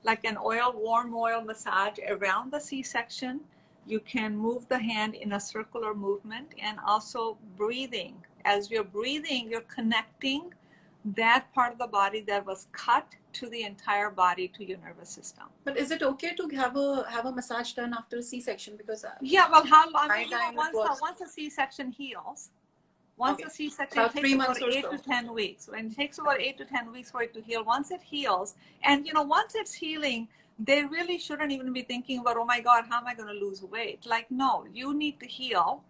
Like an warm oil massage around the C-section. You can move the hand in a circular movement, and also breathing. As you're breathing, you're connecting that part of the body that was cut to the entire body, to your nervous system. But is it okay to have a massage done after a C-section? Because yeah, well, how long? my time it was Once a C-section heals, once okay. a C-section About takes 3 about months or 8 so. to 10 weeks. When it takes about 8 to 10 weeks for it to heal, once it heals, and once it's healing, they really shouldn't even be thinking about, oh my God, how am I going to lose weight? Like, no, you need to heal.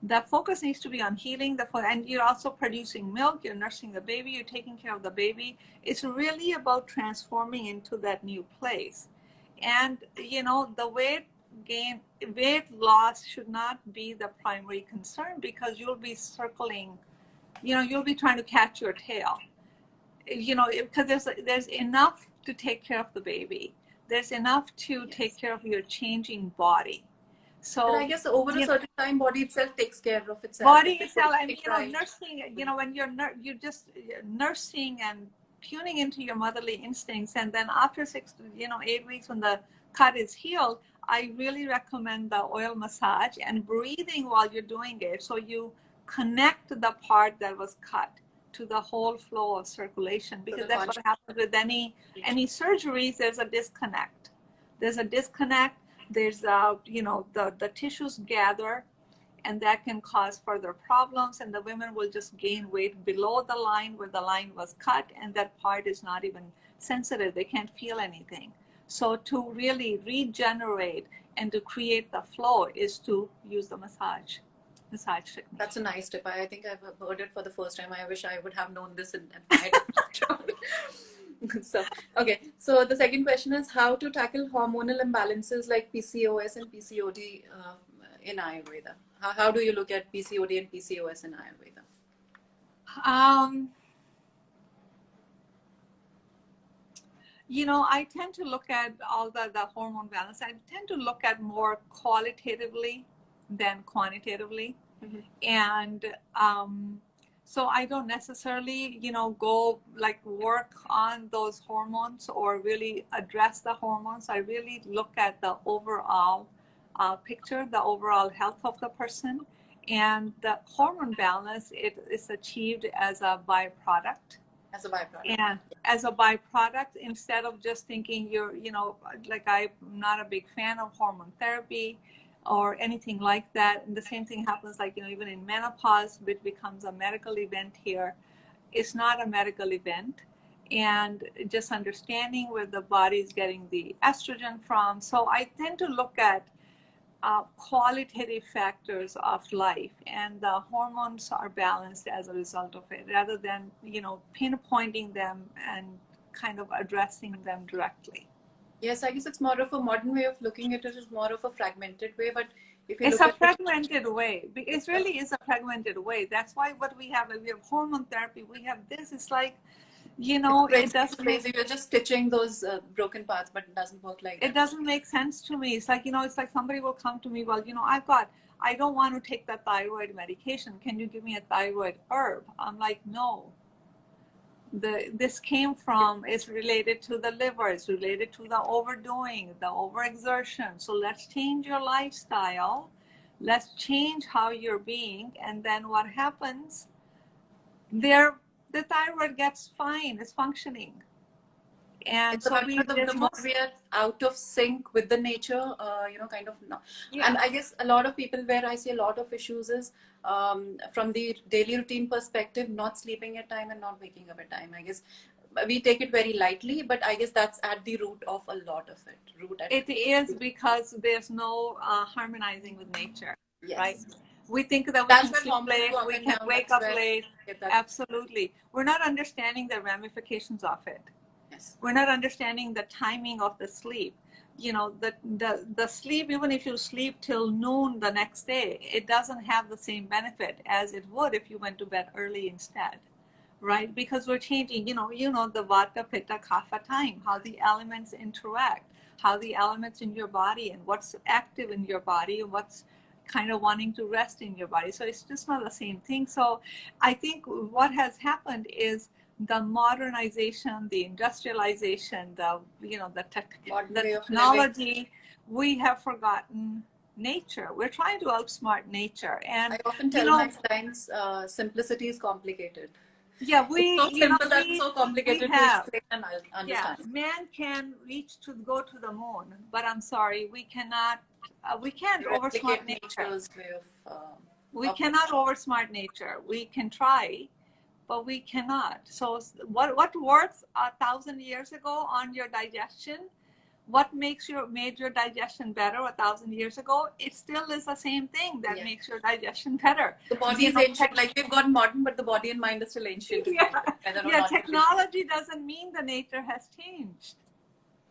The focus needs to be on healing and you're also producing milk, you're nursing the baby, you're taking care of the baby. It's really about transforming into that new place. And the weight loss should not be the primary concern, because you'll be circling, you'll be trying to catch your tail, because there's enough to take care of the baby. There's enough to take care of your changing body. So, but I guess over a certain time, body itself takes care of itself. Body itself, and nursing. When you're just nursing and tuning into your motherly instincts, and then after 8 weeks, when the cut is healed, I really recommend the oil massage and breathing while you're doing it, so you connect the part that was cut to the whole flow of circulation. Because that's what happens with any surgeries. There's a disconnect. There's the tissues gather, and that can cause further problems, and the women will just gain weight below the line where the line was cut, and that part is not even sensitive. They can't feel anything. So to really regenerate and to create the flow is to use the massage technique. That's a nice tip. I think I've heard it for the first time. I wish I would have known this in my So, okay. So the second question is how to tackle hormonal imbalances like PCOS and PCOD in Ayurveda. How do you look at PCOD and PCOS in Ayurveda? I tend to look at all the hormone balance. I tend to look at more qualitatively than quantitatively. Mm-hmm. And so I don't necessarily, go like work on those hormones or really address the hormones. I really look at the overall picture, the overall health of the person. And the hormone balance, it is achieved as a byproduct. As a byproduct. And as a byproduct, instead of just thinking like I'm not a big fan of hormone therapy or anything like that. And the same thing happens like, even in menopause, which becomes a medical event here. It's not a medical event. And just understanding where the body is getting the estrogen from. So I tend to look at qualitative factors of life, and the hormones are balanced as a result of it, rather than pinpointing them and kind of addressing them directly. Yes, I guess it's more of a modern way of looking at it. It's more of a fragmented way, but if you it's a fragmented way. It really is a fragmented way. That's why what we have hormone therapy. We have this. It's like it doesn't. You're just stitching those broken parts, but it doesn't work like that. It doesn't make sense to me. It's like it's like somebody will come to me. Well, I don't want to take the thyroid medication. Can you give me a thyroid herb? I'm like, no. This came from, it's related to the liver, it's related to the overdoing, the overexertion. So let's change your lifestyle. Let's change how you're being. And then what happens? The thyroid gets fine, it's functioning. And it's so the more we are out of sync with the nature, kind of. Yeah. And I guess a lot of people, where I see a lot of issues is from the daily routine perspective, not sleeping at time and not waking up at time. I guess we take it very lightly, but I guess that's at the root of a lot of it. It is because there's no harmonizing with nature, yes. Right? We think that we can sleep late, we can wake up late. Absolutely. We're not understanding the ramifications of it. Yes. We're not understanding the timing of the sleep. The sleep, even if you sleep till noon the next day, it doesn't have the same benefit as it would if you went to bed early instead, right? Because we're changing, the Vata, Pitta, Kapha time, how the elements interact, how the elements in your body and what's active in your body and what's kind of wanting to rest in your body. So it's just not the same thing. So I think what has happened is the modernization, the industrialization, the technology, we have forgotten nature. We're trying to outsmart nature. And I often tell my clients, simplicity is complicated. Yeah, It's so simple that it's so we complicated to have. explain and Yeah, understand. man can reach to go to the moon, but I'm sorry, we cannot. We can't oversmart Replicate nature. nature's way of We cannot operation. oversmart nature. We can try, but we cannot. So what works 1,000 years ago on your digestion, what made your digestion better 1,000 years ago, it still is the same thing that Yeah. makes your digestion better. The body is ancient. Like we've got modern, but the body and mind is still ancient. Yeah, Whether or yeah, not technology doesn't mean the nature has changed.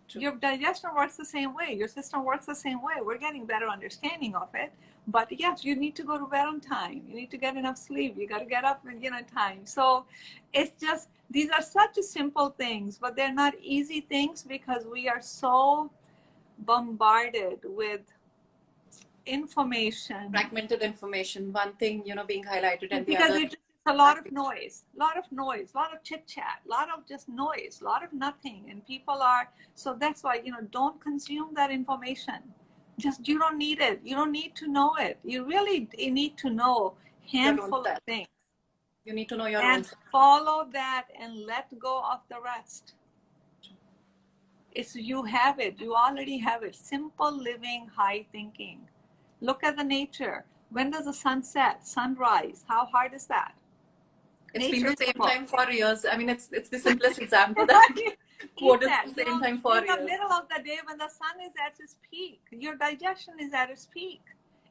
True. Your digestion works the same way. Your system works the same way. We're getting better understanding of it. But yes, you need to go to bed on time. You need to get enough sleep. You got to get up in time. So it's just, these are such simple things, but they're not easy things because we are so bombarded with information. Fragmented information, one thing, being highlighted and the Because other. it's a lot of noise, a lot of chit chat, a lot of just noise, a lot of nothing. And people are, so that's why, don't consume that information. Just, you don't need it. You don't need to know it. You really need to know handful of things. You need to know your own And self. follow that and let go of the rest. It's, you have it. You already have it. Simple living, high thinking. Look at the nature. When does the sun set, sunrise? How hard is that? It's been the same time for years. I mean, it's the simplest example that quoted the same time for years. In the middle of the day when the sun is at its peak, your digestion is at its peak.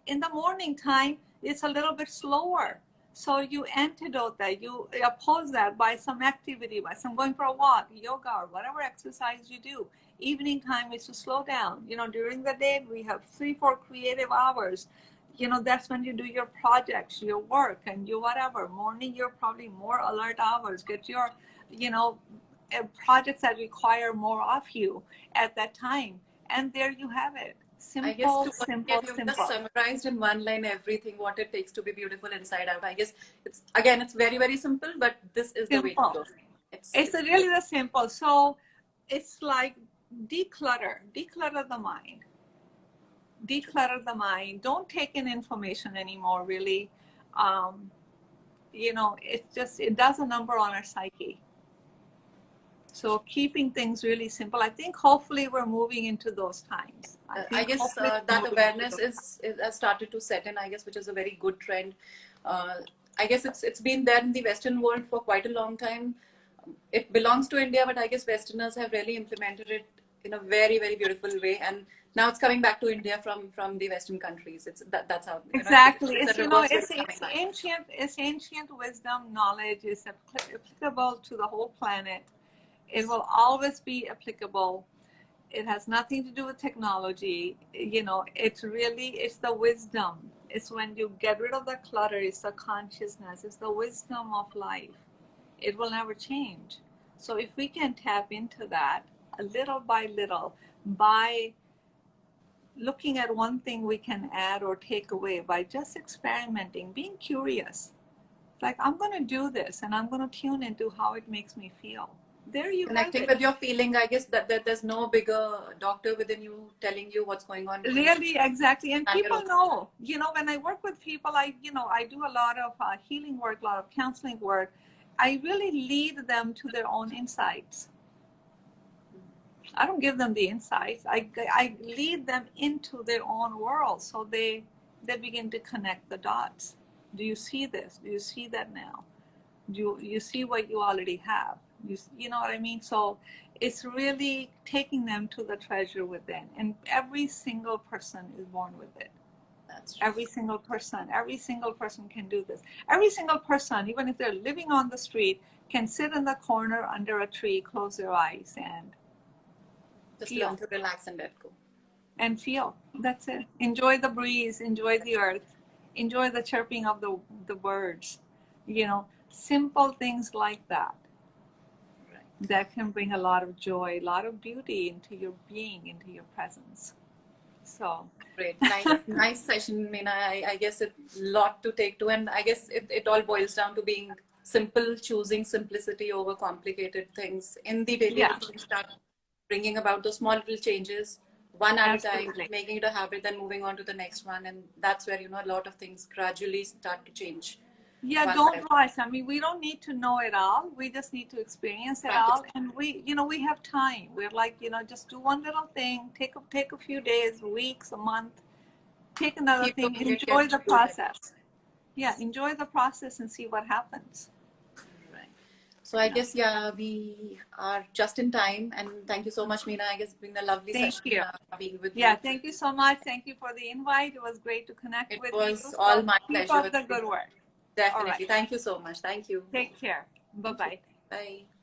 In the morning time, it's a little bit slower. So you antidote that, you oppose that by some activity, by some going for a walk, yoga, or whatever exercise you do. Evening time is to slow down. During the day, we have 3-4 creative hours. That's when you do your projects, your work, and you whatever. Morning, you're probably more alert hours. Get your, projects that require more of you at that time. And there you have it. Simple. Just summarized in one line everything, what it takes to be beautiful inside out. I guess it's very, very simple, but this is the way to go. It's really the simple. So it's like declutter the mind. Declutter the mind. Don't take in information anymore, really. It does a number on our psyche. So keeping things really simple. I think hopefully we're moving into those times. I guess that awareness has started to set in, I guess, which is a very good trend. I guess it's been there in the Western world for quite a long time. It belongs to India, but I guess Westerners have really implemented it in a very, very beautiful way. And now it's coming back to India from the Western countries. That's how exactly. It's ancient wisdom, knowledge is applicable to the whole planet. It will always be applicable. It has nothing to do with technology. It's the wisdom. It's when you get rid of the clutter. It's the consciousness. It's the wisdom of life. It will never change. So if we can tap into that little by little, by looking at one thing we can add or take away, by just experimenting, being curious. Like, I'm going to do this and I'm going to tune into how it makes me feel. There you connecting with your feeling. I guess that there's no bigger doctor within you telling you what's going on. Really, exactly. And people know, when I work with people, I do a lot of healing work, a lot of counseling work. I really lead them to their own insights. I don't give them the insights. I lead them into their own world, so they begin to connect the dots. Do you see this? Do you see that now? Do you see what you already have? You know what I mean? So it's really taking them to the treasure within. And every single person is born with it. That's true. Every single person can do this. Every single person, even if they're living on the street, can sit in the corner under a tree, close their eyes, and just learn to relax and let go. And feel. That's it. Enjoy the breeze, enjoy the earth, enjoy the chirping of the birds. Simple things like that. That can bring a lot of joy, a lot of beauty into your being, into your presence. So great. Nice session, Meena. I guess it's a lot to take to, and I guess it all boils down to being simple, choosing simplicity over complicated things in the daily routine. Start bringing about those small little changes, one at a time, making it a habit, then moving on to the next one, and that's where a lot of things gradually start to change. Yeah, One don't by one. rush. I mean, we don't need to know it all. We just need to experience it all. And we have time. We're like, just do one little thing, take a few days, weeks, a month, take another Keep thing, doing it, enjoy get the to do it. process. Yeah, enjoy the process and see what happens. Right. So I guess, yeah, we are just in time. And thank you so much, Meena. I guess it's been a lovely Thank session you. being with Yeah, you. thank you so much. Thank you for the invite. It was great to connect It with was you. all So my keep pleasure. up the good work. All Definitely. right. Thank you so much. Thank you. Take care. Thank you. Bye-bye. Bye.